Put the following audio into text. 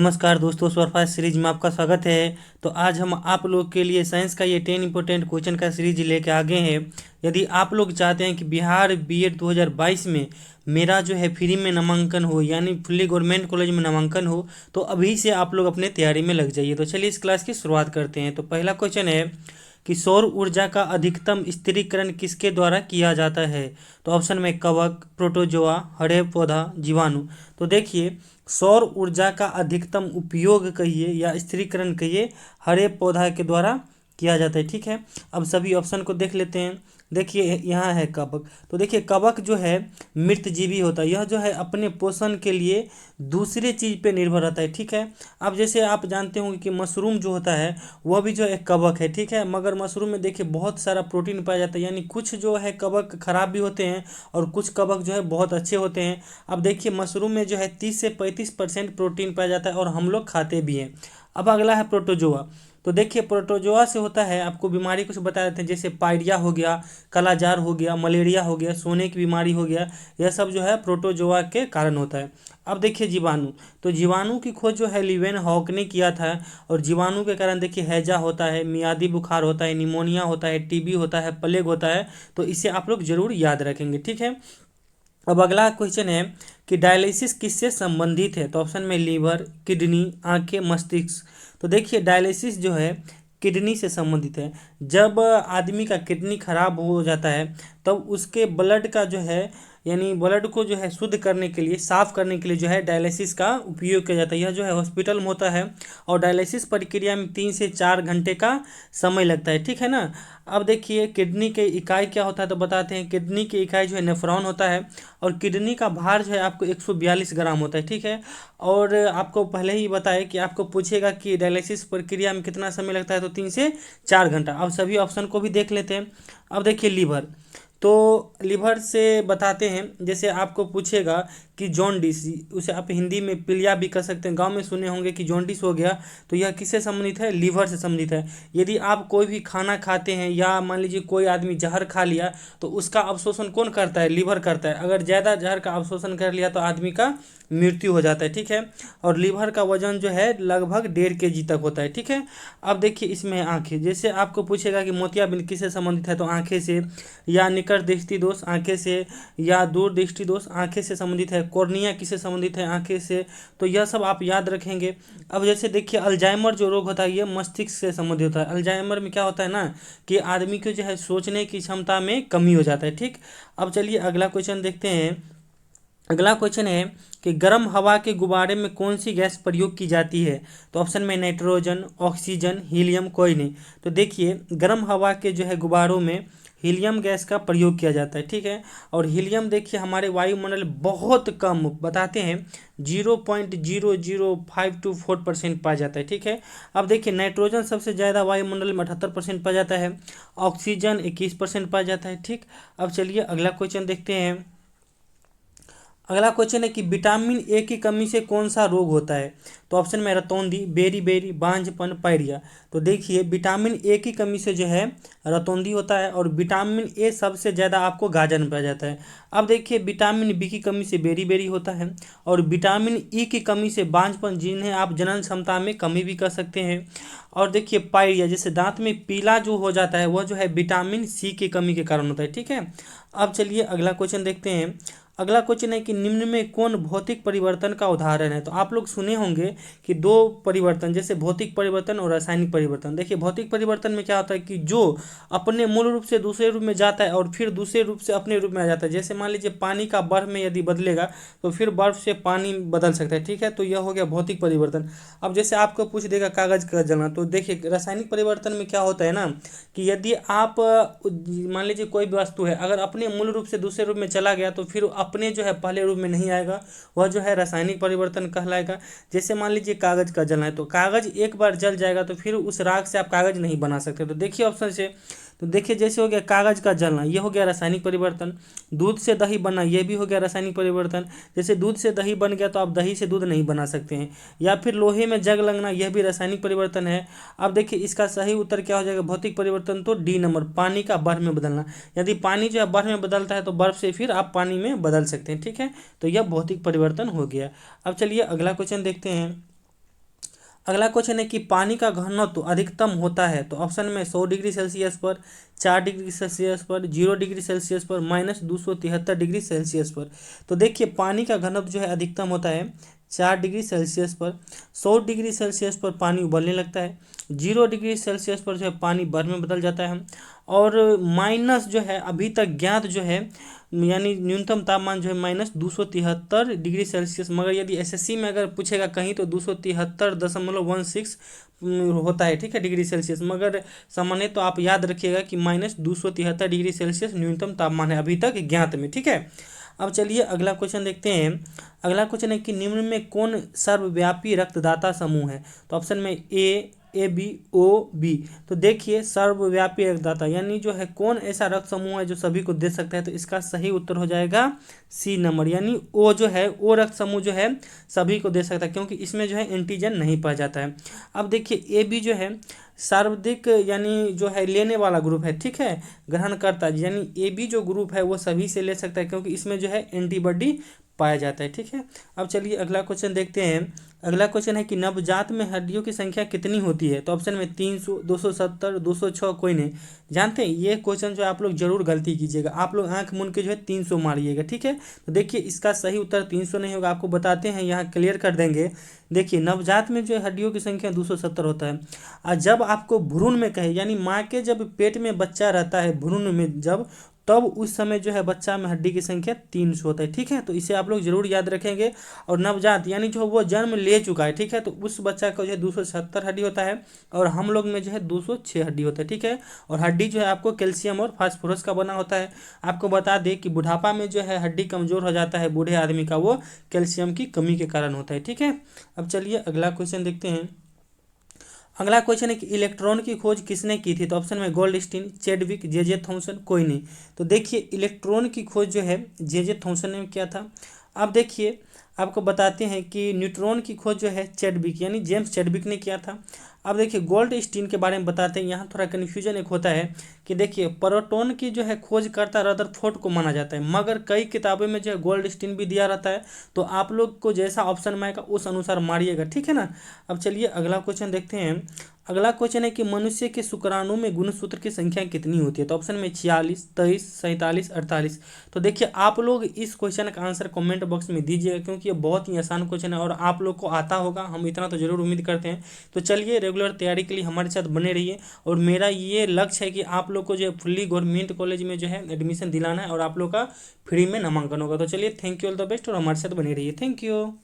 नमस्कार दोस्तों, स्वरफास्ट सीरीज में आपका स्वागत है। तो आज हम आप लोग के लिए साइंस का ये 10 इंपॉर्टेंट क्वेश्चन का सीरीज लेके आगे हैं। यदि आप लोग चाहते हैं कि बिहार बीएड 2022 में मेरा जो है फ्री में नामांकन हो, यानी फुल्ली गवर्नमेंट कॉलेज में नामांकन हो, तो अभी से आप लोग अपने तैयारी में लग जाइए। तो चलिए इस क्लास की शुरुआत करते हैं। तो पहला क्वेश्चन है कि सौर ऊर्जा का अधिकतम स्थिरीकरण किसके द्वारा किया जाता है। तो ऑप्शन में कवक, प्रोटोजोआ, हरे पौधा, जीवाणु। तो देखिए, सौर ऊर्जा का अधिकतम उपयोग कहिए या स्थिरीकरण कहिए, हरे पौधा के द्वारा किया जाता है। ठीक है, अब सभी ऑप्शन को देख लेते हैं। देखिए यहाँ है कवक। तो देखिए कवक जो है मृत जीवी होता है, यह जो है अपने पोषण के लिए दूसरे चीज पे निर्भर रहता है। ठीक है, अब जैसे आप जानते होंगे कि मशरूम जो होता है वह भी जो है कवक है। ठीक है, मगर मशरूम में देखिए बहुत सारा प्रोटीन पाया जाता है, यानी कुछ जो है कवक खराब भी होते हैं और कुछ कवक जो है बहुत अच्छे होते हैं। अब देखिए मशरूम में जो है 30 से 35% प्रोटीन पाया जाता है और हम लोग खाते भी हैं। अब अगला है प्रोटोजोआ। तो देखिए प्रोटोजोआ से होता है, आपको बीमारी कुछ बता देते हैं, जैसे पायरिया हो गया, कालाजार हो गया, मलेरिया हो गया, सोने की बीमारी हो गया, यह सब जो है प्रोटोजोआ के कारण होता है। अब देखिए जीवाणु। तो जीवाणु की खोज जो है लिवेन हॉक ने किया था और जीवाणु के कारण देखिए हैजा होता है, मियादी बुखार होता है, निमोनिया होता है, टीबी होता है, प्लेग होता है। तो इसे आप लोग जरूर याद रखेंगे। ठीक है, अब अगला क्वेश्चन है कि डायलिसिस किससे संबंधित है। तो ऑप्शन में लीवर, किडनी, आंखें, मस्तिष्क। तो देखिए डायलिसिस जो है किडनी से संबंधित है। जब आदमी का किडनी खराब हो जाता है तब उसके ब्लड का जो है, यानी ब्लड को जो है शुद्ध करने के लिए, साफ करने के लिए जो है डायलिसिस का उपयोग किया जाता है। यह जो है हॉस्पिटल में होता है और डायलिसिस प्रक्रिया में 3 से 4 घंटे का समय लगता है। ठीक है ना। अब देखिए किडनी के इकाई क्या होता है, तो बताते हैं। किडनी की इकाई जो है नेफ्रॉन होता है और किडनी का भार जो है आपको 142 ग्राम होता है। ठीक है, और आपको पहले ही बताया कि आपको पूछेगा कि डायलिसिस प्रक्रिया में कितना समय लगता है, तो 3 से 4 घंटा। अब सभी ऑप्शन को भी देख लेते हैं। अब देखिए लीवर। तो लीवर से बताते हैं, जैसे आपको पूछेगा कि जॉन्डिस, उसे आप हिंदी में पीलिया भी कह सकते हैं, गांव में सुने होंगे कि जॉन्डिस हो गया, तो यह किससे संबंधित है, लीवर से संबंधित है। यदि आप कोई भी खाना खाते हैं या मान लीजिए कोई आदमी जहर खा लिया, तो उसका अवशोषण कौन करता है, लीवर करता है। अगर ज़्यादा जहर का अवशोषण कर लिया तो आदमी का मृत्यु हो जाता है। ठीक है, और लीवर का वजन जो है लगभग 1.5 kg तक होता है। ठीक है, अब देखिए इसमें आंखें, जैसे आपको पूछेगा कि मोतियाबिंद किससे संबंधित है, तो आंखें से, या निकट दृष्टि दोष आंखें से, या दूर दृष्टि दोष आंखें से संबंधित है, कॉर्निया किससे संबंधित है, आंखें से। तो यह सब आप याद रखेंगे। अब जैसे देखिए अल्जाइमर जो रोग होता है ये मस्तिष्क से संबंधित होता है। अल्जाइमर में क्या होता है ना कि आदमी को जो है सोचने की क्षमता में कमी हो जाता है। ठीक, अब चलिए अगला क्वेश्चन देखते हैं। अगला क्वेश्चन है कि गर्म हवा के गुब्बारे में कौन सी गैस प्रयोग की जाती है। तो ऑप्शन में नाइट्रोजन, ऑक्सीजन, हीलियम, कोई नहीं। तो देखिए गर्म हवा के जो है गुब्बारों में हीलियम गैस का प्रयोग किया जाता है। ठीक है, और हीलियम देखिए हमारे वायुमंडल बहुत कम बताते हैं, 0.0052% पाया जाता है। ठीक है, अब देखिए नाइट्रोजन सबसे ज़्यादा वायुमंडल में 78% पाया जाता है, ऑक्सीजन 21% पाया जाता है। ठीक, अब चलिए अगला क्वेश्चन देखते हैं। अगला क्वेश्चन है कि विटामिन ए की कमी से कौन सा रोग होता है। तो ऑप्शन में रतौंधी, बेरी बेरी, बांझपन, पायरिया। तो देखिए विटामिन ए की कमी से जो है रतौंधी होता है और विटामिन ए सबसे ज़्यादा आपको गाजर में पाया जाता है। अब देखिए विटामिन बी की कमी से बेरी बेरी होता है और विटामिन ई की कमी से बांझपन, जिन्हें आप जनन क्षमता में कमी भी कर सकते हैं। और देखिए पायरिया, जैसे दांत में पीला जो हो जाता है वह जो है विटामिन सी की कमी के कारण होता है। ठीक है, अब चलिए अगला क्वेश्चन देखते हैं। अगला क्वेश्चन है कि निम्न में कौन भौतिक परिवर्तन का उदाहरण है। तो आप लोग सुने होंगे कि दो परिवर्तन, जैसे भौतिक परिवर्तन और रासायनिक परिवर्तन। देखिए भौतिक परिवर्तन में क्या होता है कि जो अपने मूल रूप से दूसरे रूप में जाता है और फिर दूसरे रूप से अपने रूप में आ जाता है। जैसे मान लीजिए पानी का बर्फ में यदि बदलेगा तो फिर बर्फ से पानी बदल सकता है। ठीक है, तो यह हो गया भौतिक परिवर्तन। अब जैसे आपको पूछ देगा कागज का जलना, तो देखिए रासायनिक परिवर्तन में क्या होता है ना कि यदि आप मान लीजिए कोई भी वस्तु है, अगर अपने मूल रूप से दूसरे रूप में चला गया तो फिर अपने जो है पहले रूप में नहीं आएगा, वह जो है रासायनिक परिवर्तन कहलाएगा। जैसे मान लीजिए कागज का जलना है, तो कागज एक बार जल जाएगा तो फिर उस राख से आप कागज नहीं बना सकते। तो देखिए ऑप्शन से, तो देखिए जैसे हो गया कागज का जलना, ये हो गया रासायनिक परिवर्तन। दूध से दही बनना, ये भी हो गया रासायनिक परिवर्तन। जैसे दूध से दही बन गया तो आप दही से दूध नहीं बना सकते हैं। या फिर लोहे में जंग लगना, यह भी रासायनिक परिवर्तन है। अब देखिए इसका सही उत्तर क्या हो जाएगा भौतिक परिवर्तन, तो डी नंबर, पानी का बर्फ में बदलना। यदि पानी जो है बर्फ में बदलता है तो बर्फ से फिर आप पानी में बदल सकते हैं। ठीक है, तो यह भौतिक परिवर्तन हो गया। अब चलिए अगला क्वेश्चन देखते हैं। अगला क्वेश्चन है कि पानी का घनत्व अधिकतम होता है, तो ऑप्शन में 100 डिग्री सेल्सियस पर, 4 डिग्री सेल्सियस पर, 0 डिग्री सेल्सियस पर, -273 डिग्री सेल्सियस पर। तो देखिए पानी का घनत्व जो है अधिकतम होता है 4 डिग्री सेल्सियस पर, 100 डिग्री सेल्सियस पर पानी उबलने लगता है, 0 डिग्री सेल्सियस पर जो है पानी बर्फ में बदल जाता है, और माइनस जो है अभी तक ज्ञात जो है यानी न्यूनतम तापमान जो है -273 डिग्री सेल्सियस, मगर यदि एसएससी में अगर पूछेगा कहीं तो 273.16 होता है, ठीक है, डिग्री सेल्सियस, मगर सामान्य तो आप याद रखिएगा कि -273 डिग्री सेल्सियस न्यूनतम तापमान है अभी तक ज्ञात में, ठीक है। अब चलिए अगला क्वेश्चन देखते हैं। अगला क्वेश्चन है कि निम्न में कौन सर्वव्यापी रक्तदाता समूह है, तो ऑप्शन में ए बी ओ बी। तो देखिए सर्वव्यापी रक्तदाता यानी जो है कौन ऐसा रक्त समूह है जो सभी को दे सकता है, तो इसका सही उत्तर हो जाएगा सी नंबर, यानी ओ जो है ओ रक्त समूह जो है सभी को दे सकता है, क्योंकि इसमें जो है एंटीजन नहीं पाया जाता है। अब देखिए ए बी जो है सर्वाधिक यानी जो है लेने वाला ग्रुप है, ठीक है, ग्रहणकर्ता, यानी ए बी जो ग्रुप है वो सभी से ले सकता है, क्योंकि इसमें जो है एंटीबॉडी पाया जाता है, ठीक है। अब चलिए अगला क्वेश्चन देखते हैं। अगला क्वेश्चन है कि नवजात में हड्डियों की संख्या कितनी होती है, तो ऑप्शन में 300, 270, 206, कोई नहीं। जानते हैं ये क्वेश्चन जो आप लोग जरूर गलती कीजिएगा, आप लोग आंख मूंद के जो है 300 मारिएगा, ठीक है। तो देखिए इसका सही उत्तर 300 नहीं होगा, आपको बताते हैं, यहाँ क्लियर कर देंगे। देखिए नवजात में जो है हड्डियों की संख्या 270 होता है, और जब आपको भ्रूण में कहे यानी माँ के जब पेट में बच्चा रहता है भ्रूण में जब, तब उस समय जो है बच्चा में हड्डी की संख्या 300 होता है, ठीक है। तो इसे आप लोग जरूर याद रखेंगे। और नवजात यानी जो वो जन्म ले चुका है, ठीक है, तो उस बच्चा का जो है 270 हड्डी होता है, और हम लोग में जो है 206 हड्डी होता है, ठीक है। और हड्डी जो है आपको कैल्शियम और फास्फोरस का बना होता है। आपको बता दें कि बुढ़ापा में जो है हड्डी कमजोर हो जाता है बूढ़े आदमी का, वो कैल्शियम की कमी के कारण होता है, ठीक है। अब चलिए अगला क्वेश्चन देखते हैं। अगला क्वेश्चन है कि इलेक्ट्रॉन की खोज किसने की थी, तो ऑप्शन में गोल्डस्टीन, चैडविक, जे थॉमसन, कोई नहीं। तो देखिए इलेक्ट्रॉन की खोज जो है जे थॉमसन ने किया था। अब देखिए आपको बताते हैं कि न्यूट्रॉन की खोज जो है चैडविक यानी जेम्स चैडविक ने किया था। अब देखिए गोल्डस्टीन के बारे में बताते हैं, यहाँ थोड़ा कन्फ्यूजन एक होता है कि देखिए प्रोटॉन की जो है खोजकर्ता रदरफोर्ड को माना जाता है, मगर कई किताबों में जो है गोल्डस्टीन भी दिया रहता है, तो आप लोग को जैसा ऑप्शन में आएगा उस अनुसार मारिएगा, ठीक है ना। अब चलिए अगला क्वेश्चन देखते हैं। अगला क्वेश्चन है कि मनुष्य के शुक्राणु में गुणसूत्र की संख्या कितनी होती है, तो ऑप्शन में 46, 23, 47, 48। तो देखिए आप लोग इस क्वेश्चन का आंसर कमेंट बॉक्स में दीजिएगा, क्योंकि ये बहुत ही आसान क्वेश्चन है और आप लोग को आता होगा, हम इतना तो जरूर उम्मीद करते हैं। तो चलिए रेगुलर तैयारी के लिए हमारे साथ बने रहिए, और मेरा ये लक्ष्य है कि आप लोग को जो है फुल्ली गवर्नमेंट कॉलेज में जो है एडमिशन दिलाना है, और आप लोग का फ्री में नामांकन होगा। तो चलिए thank you, all the best, और हमारे साथ बने रहिए। Thank you.